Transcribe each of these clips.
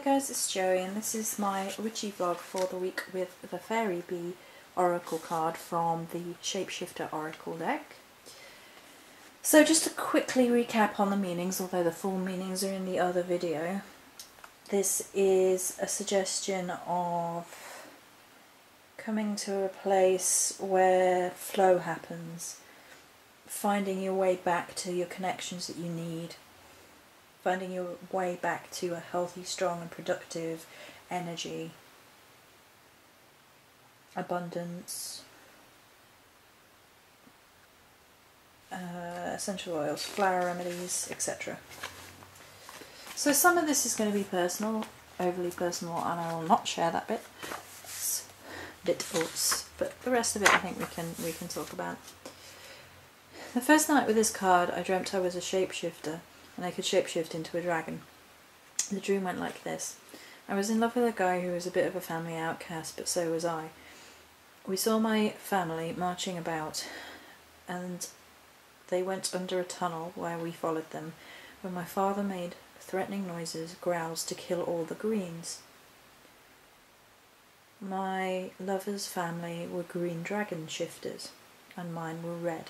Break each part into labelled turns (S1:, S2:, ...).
S1: guys, it's Joey and this is my witchy vlog for the week with the Fairy Bee Oracle card from the Shapeshifter Oracle deck. So just to quickly recap on the meanings, although the full meanings are in the other video, this is a suggestion of coming to a place where flow happens, finding your way back to your connections that you need, finding your way back to a healthy, strong and productive energy, abundance, essential oils, flower remedies, etc. So some of this is going to be personal, overly personal, and I will not share that bit. It's but the rest of it I think we can talk about. The first night with this card I dreamt I was a shapeshifter and I could shapeshift into a dragon. The dream went like this. I was in love with a guy who was a bit of a family outcast, but so was I. We saw my family marching about and they went under a tunnel where we followed them, when my father made threatening noises, growls to kill all the greens. My lover's family were green dragon shifters and mine were red.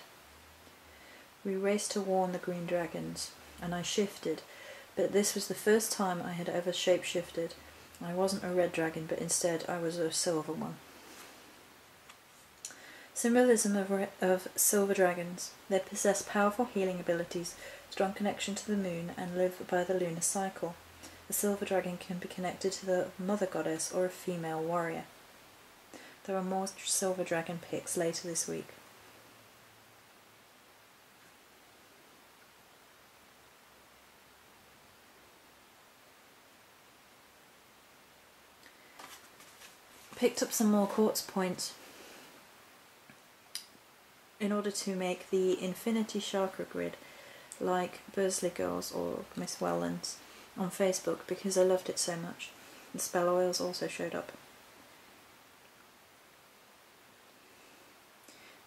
S1: We raced to warn the green dragons and I shifted, but this was the first time I had ever shapeshifted. I wasn't a red dragon, but instead I was a silver one. Symbolism of silver dragons. They possess powerful healing abilities, strong connection to the moon, and live by the lunar cycle. A silver dragon can be connected to the mother goddess or a female warrior. There are more silver dragon pics later this week. Picked up some more quartz points in order to make the infinity chakra grid like Bursley Girls or Miss Wellands on Facebook because I loved it so much. The spell oils also showed up.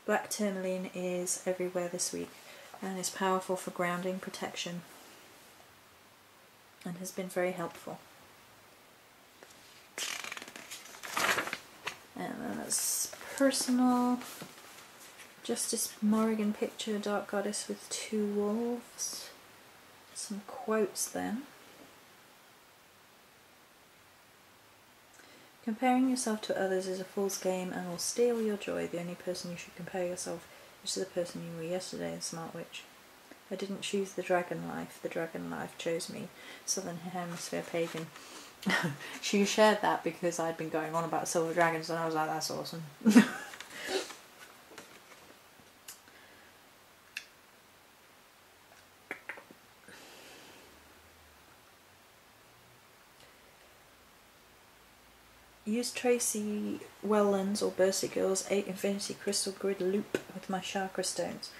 S1: Black tourmaline is everywhere this week and is powerful for grounding, protection, and has been very helpful. And then that's personal. Justice Morrigan picture, dark goddess with two wolves. Some quotes then. Comparing yourself to others is a fool's game and will steal your joy. The only person you should compare yourself is to the person you were yesterday, a smart witch. I didn't choose the dragon life chose me. Southern Hemisphere pagan. She shared that because I'd been going on about silver dragons and I was like, that's awesome. Use Tracy Wellands or Bursley Girls 8 Infinity Crystal Grid Loop with my chakra stones.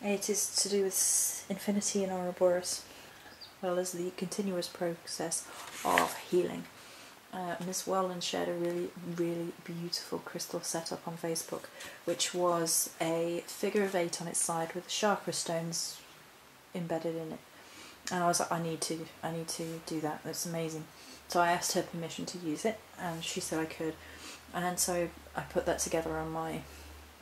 S1: 8 is to do with infinity and Ouroboros, as well as the continuous process of healing. Miss Welland shared a really beautiful crystal setup on Facebook, which was a figure of 8 on its side with the chakra stones embedded in it. And I was like, I need to do that. That's amazing. So I asked her permission to use it, and she said I could. And so I put that together on my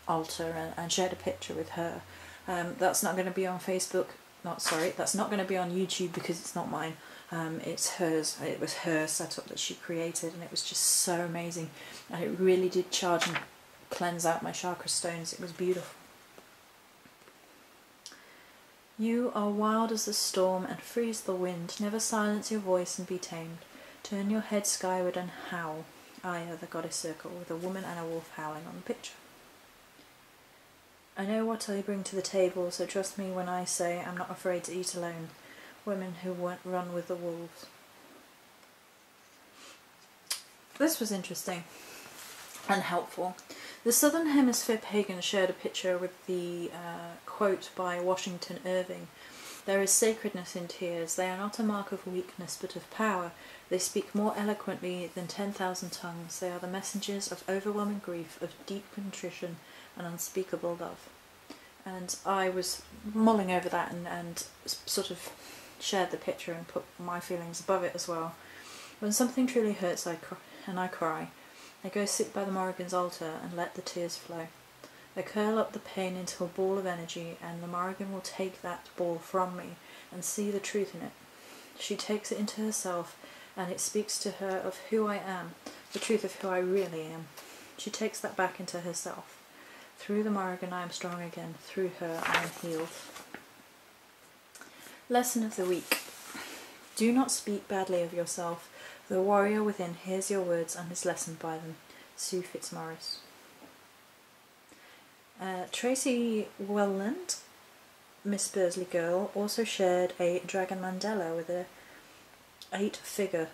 S1: altar and shared a picture with her. That's not going to be on Facebook. That's not going to be on YouTube because it's not mine. It's hers. It was her setup that she created, and it was just so amazing. And it really did charge and cleanse out my chakra stones. It was beautiful. You are wild as the storm and free as the wind. Never silence your voice and be tamed. Turn your head skyward and howl. Aya, the goddess circle, with a woman and a wolf howling on the picture. I know what I bring to the table, so trust me when I say I'm not afraid to eat alone. Women who won't run with the wolves. This was interesting and helpful. The Southern Hemisphere pagan shared a picture with the quote by Washington Irving. There is sacredness in tears. They are not a mark of weakness but of power. They speak more eloquently than 10,000 tongues. They are the messengers of overwhelming grief, of deep contrition and unspeakable love. And I was mulling over that and sort of shared the picture and put my feelings above it as well. When something truly hurts, I cry. I go sit by the Morrigan's altar and let the tears flow. I curl up the pain into a ball of energy, and the Morrigan will take that ball from me and see the truth in it. She takes it into herself, and it speaks to her of who I am, the truth of who I really am. She takes that back into herself. Through the Morrigan I am strong again, through her I am healed. Lesson of the week. Do not speak badly of yourself. The warrior within hears your words and is lessened by them. Sue Fitzmaurice. Tracy Welland, Miss Bursley girl, also shared a dragon mandala with a 8 figure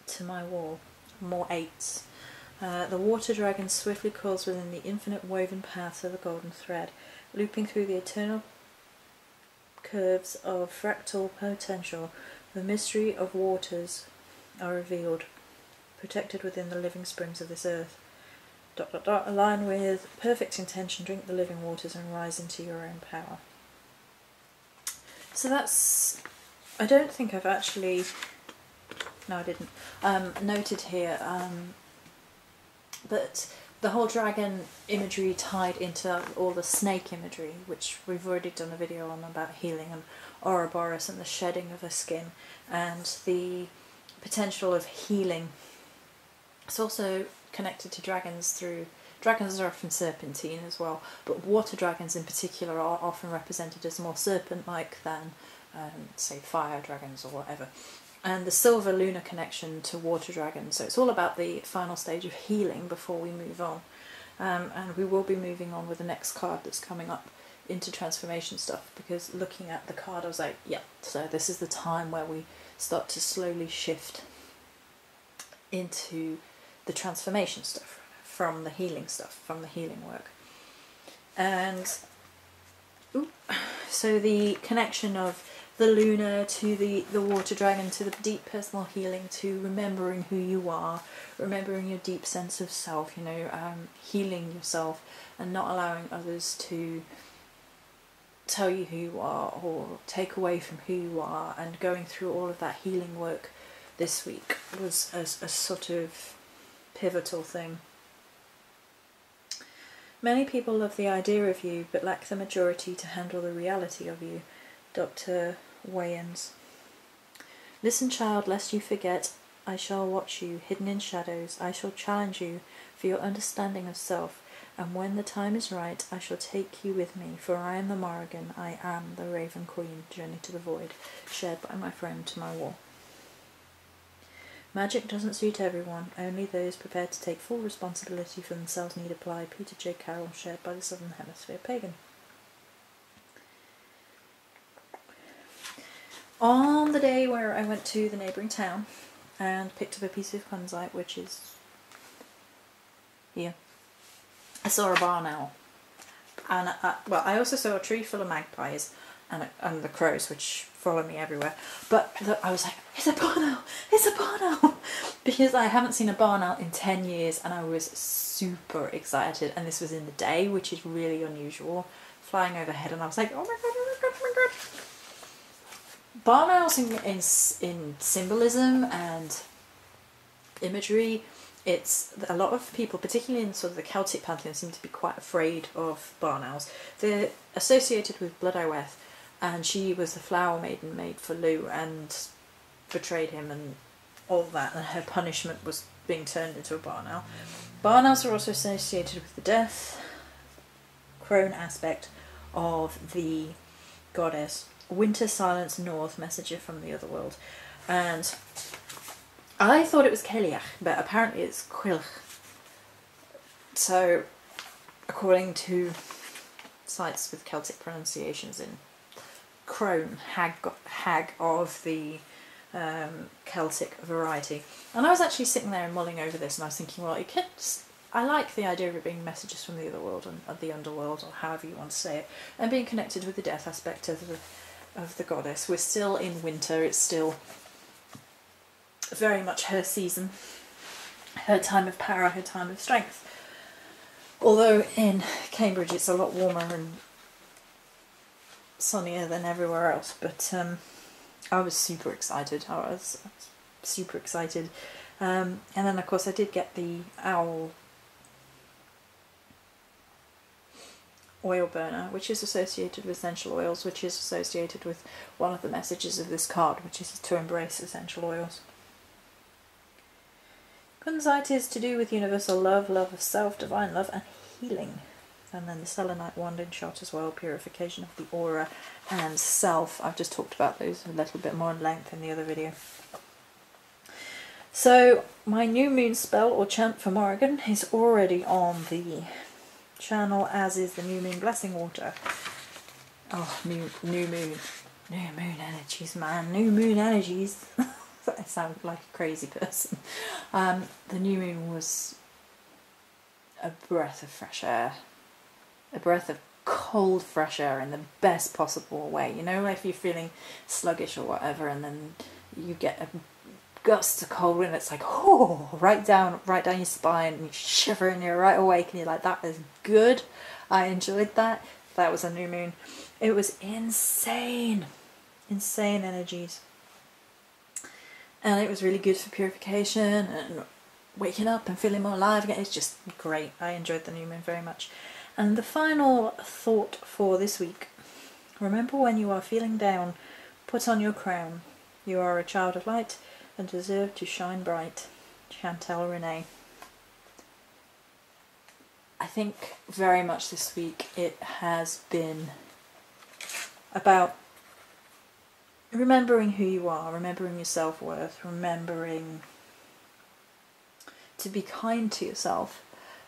S1: to my wall. More 8s. The water dragon swiftly crawls within the infinite woven paths of a golden thread, looping through the eternal curves of fractal potential. The mystery of waters are revealed, protected within the living springs of this earth. ... Align with perfect intention, drink the living waters and rise into your own power. So that's... I don't think I've actually... No, I didn't. Noted here, but the whole dragon imagery tied into all the snake imagery, which we've already done a video on about healing and Ouroboros and the shedding of her skin and the potential of healing. It's also connected to dragons through... Dragons are often serpentine as well, but water dragons in particular are often represented as more serpent-like than, say, fire dragons or whatever. And the silver lunar connection to water dragons, so it's all about the final stage of healing before we move on. And we will be moving on with the next card that's coming up into transformation stuff, because looking at the card I was like, yeah, so this is the time where we start to slowly shift into the transformation stuff from the healing stuff, from the healing work. And so the connection of the lunar to the water dragon, to the deep personal healing, to remembering who you are, remembering your deep sense of self, you know, healing yourself and not allowing others to tell you who you are or take away from who you are, and going through all of that healing work this week was a sort of pivotal thing. Many people love the idea of you but lack the maturity to handle the reality of you. Dr. Wayans. Listen, child, lest you forget. I shall watch you, hidden in shadows. I shall challenge you for your understanding of self, and when the time is right, I shall take you with me, for I am the Morrigan, I am the Raven Queen. Journey to the Void, shared by my friend to my wall. Magic doesn't suit everyone, only those prepared to take full responsibility for themselves need apply. Peter J. Carroll, shared by the Southern Hemisphere Pagan. On the day where I went to the neighbouring town and picked up a piece of kunzite, which is here, I saw a barn owl. And well, I also saw a tree full of magpies and the crows, which follow me everywhere. But I was like, it's a barn owl! It's a barn owl! Because I haven't seen a barn owl in 10 years, and I was super excited. And this was in the day, which is really unusual, flying overhead, and I was like, oh my god, oh my god, oh my god! Barn owls in symbolism and imagery, it's a lot of people, particularly in sort of the Celtic pantheon, seem to be quite afraid of barn owls. They're associated with Blood Iweth, and she was the flower maiden made for Lugh and betrayed him and all that, and her punishment was being turned into a barn owl. Barn owls are also associated with the death, crone aspect of the goddess. Winter, silence, north, messenger from the other world. And I thought it was Celiach, but apparently it's Cuilch. So, according to sites with Celtic pronunciations in crone, hag of the Celtic variety. And I was actually sitting there and mulling over this, and I was thinking, well, I like the idea of it being messages from the other world and of the underworld, or however you want to say it, and being connected with the death aspect of the goddess. We're still in winter, it's still very much her season, her time of power, her time of strength. Although in Cambridge it's a lot warmer and sunnier than everywhere else, but I was super excited. I was super excited. And then of course I did get the owl oil burner, which is associated with essential oils, which is associated with one of the messages of this card, which is to embrace essential oils. Kunzite is to do with universal love, love of self, divine love, and healing. And then the selenite wand in shot as well, purification of the aura and self. I've just talked about those a little bit more in length in the other video. So my new moon spell or chant for Morrigan is already on the channel, as is the new moon blessing water. Oh, new moon energies, man, new moon energies. I sound like a crazy person. The new moon was a breath of fresh air, a breath of cold fresh air in the best possible way. You know, if you're feeling sluggish or whatever, and then you get a gust of cold wind, it's like, oh, right down your spine, and you shiver and you're right awake, and you're like, that is good. I enjoyed that. That was a new moon. It was insane energies, and it was really good for purification and waking up and feeling more alive again. It's just great. I enjoyed the new moon very much. And the final thought for this week: remember, when you are feeling down, put on your crown. You are a child of light and deserve to shine bright. Chantel Renee. I think very much this week it has been about remembering who you are, remembering your self-worth, remembering to be kind to yourself.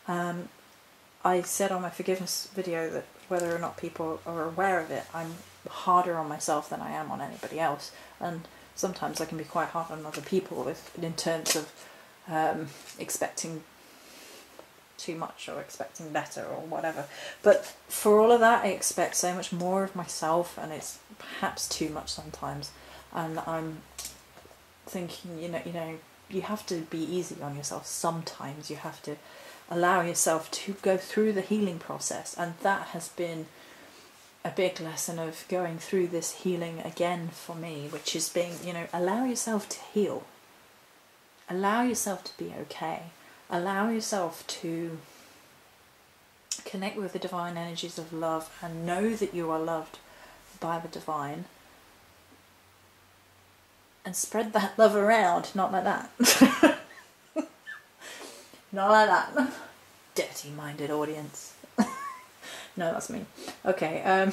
S1: I said on my forgiveness video that whether or not people are aware of it, I'm harder on myself than I am on anybody else, and sometimes I can be quite hard on other people in terms of expecting too much or expecting better or whatever. But for all of that, I expect so much more of myself, and it's perhaps too much sometimes. And I'm thinking, you know, you have to be easy on yourself sometimes. You have to allow yourself to go through the healing process, and that has been a big lesson of going through this healing again for me, which is being, you know, allow yourself to heal. Allow yourself to be okay. Allow yourself to connect with the divine energies of love and know that you are loved by the divine. And spread that love around, not like that. Not like that. Dirty-minded audience. No, that's me. Okay,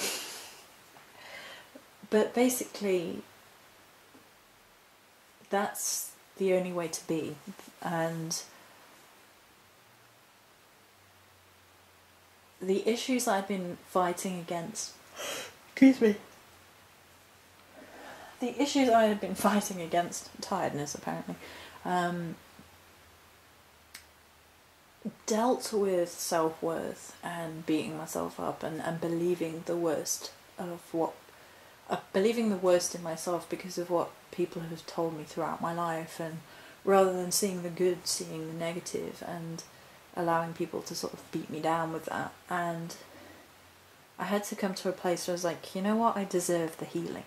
S1: but basically, that's the only way to be. And the issues I've been fighting against, excuse me, the issues I have been fighting against, tiredness apparently, dealt with self-worth and beating myself up and believing the worst of what, believing the worst in myself because of what people have told me throughout my life, and rather than seeing the good, seeing the negative, and allowing people to sort of beat me down with that. And I had to come to a place where I was like, you know what, I deserve the healing.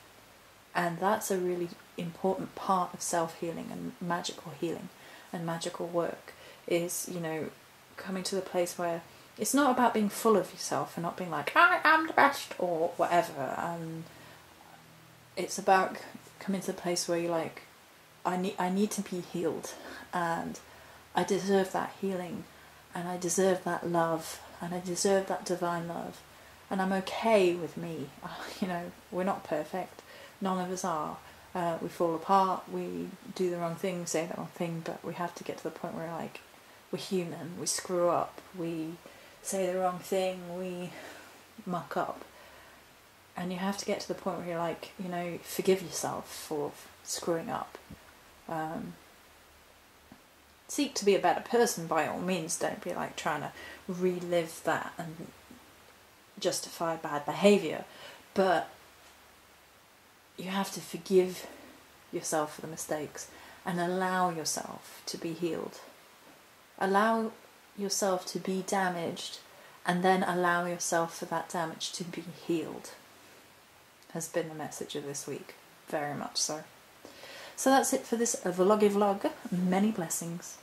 S1: And that's a really important part of self-healing and magical healing and magical work, is, you know, coming to the place where it's not about being full of yourself and not being like, I am the best or whatever. It's about coming to the place where you're like, I need to be healed, and I deserve that healing, and I deserve that love, and I deserve that divine love, and I'm okay with me. You know, we're not perfect. None of us are. We fall apart, we do the wrong thing, say the wrong thing, but we have to get to the point where, like, we're human, we screw up, we say the wrong thing, we muck up. And you have to get to the point where you're like, you know, forgive yourself for screwing up. Seek to be a better person by all means. Don't be like trying to relive that and justify bad behaviour. But you have to forgive yourself for the mistakes and allow yourself to be healed. Allow yourself to be damaged, and then allow yourself for that damage to be healed, has been the message of this week, very much so. So that's it for this vloggy vlog. Many blessings.